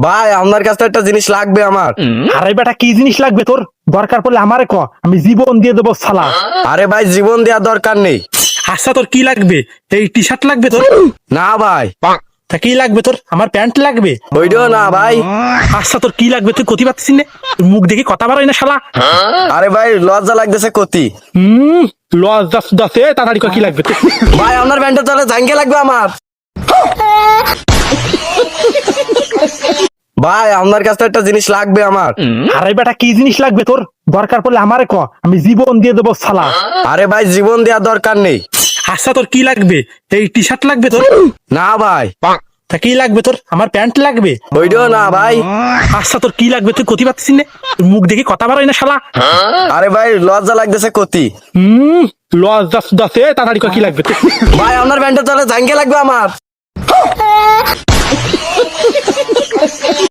ভাই আপনার কাছে একটা জিনিস লাগবে আমার। আরে বেটা কি জিনিস লাগবে তোর? দরকার পড়লে আমারে ক, আমি জীবন দিয়ে দেবো শালা। আরে ভাই জীবন দেওয়ার দরকার নেই। আচ্ছা তোর কি লাগবে? এই টি শার্ট লাগবে তোর? না ভাই। তা কি লাগবে তোর? আমার প্যান্ট লাগবে? ওইটাও না ভাই। আচ্ছা তোর কি লাগবে তুই কতি পাচ্ছিস না? তোর মুখ দেখে কথা বাড়াই না শালা। আরে ভাই লজ্জা লাগতেছে কতি। লজ্জা সুদাসে তাড়াতাড়ি কর কি লাগবে তোর? ভাই আপনার প্যান্টের তলে জাঙ্গে লাগবে আমার। ভাই আপনার কাছে একটা জিনিস লাগবে আমার। আরে বেটা কি জিনিস লাগবে তোর? দরকার পড়লে আমারে ক, আমি জীবন দিয়ে দেবো শালা। আরে ভাই জীবন দেওয়ার দরকার নেই। আচ্ছা তোর কি লাগবে? এই টি শার্ট লাগবে তোর? না ভাই। তা কি লাগবে তোর? আমার প্যান্ট লাগবে? ওইটাও না ভাই। আচ্ছা তোর কি লাগবে তুই কতি পাচ্ছিস না? তোর মুখ দেখে কথা বাড়াই না শালা। আরে ভাই লজ্জা লাগতেছে কতি। লজ্জা সুদাসে তাড়াতাড়ি কর কি লাগবে তোর? ভাই আপনার প্যান্টের তলে জাঙ্গে লাগবে আমার।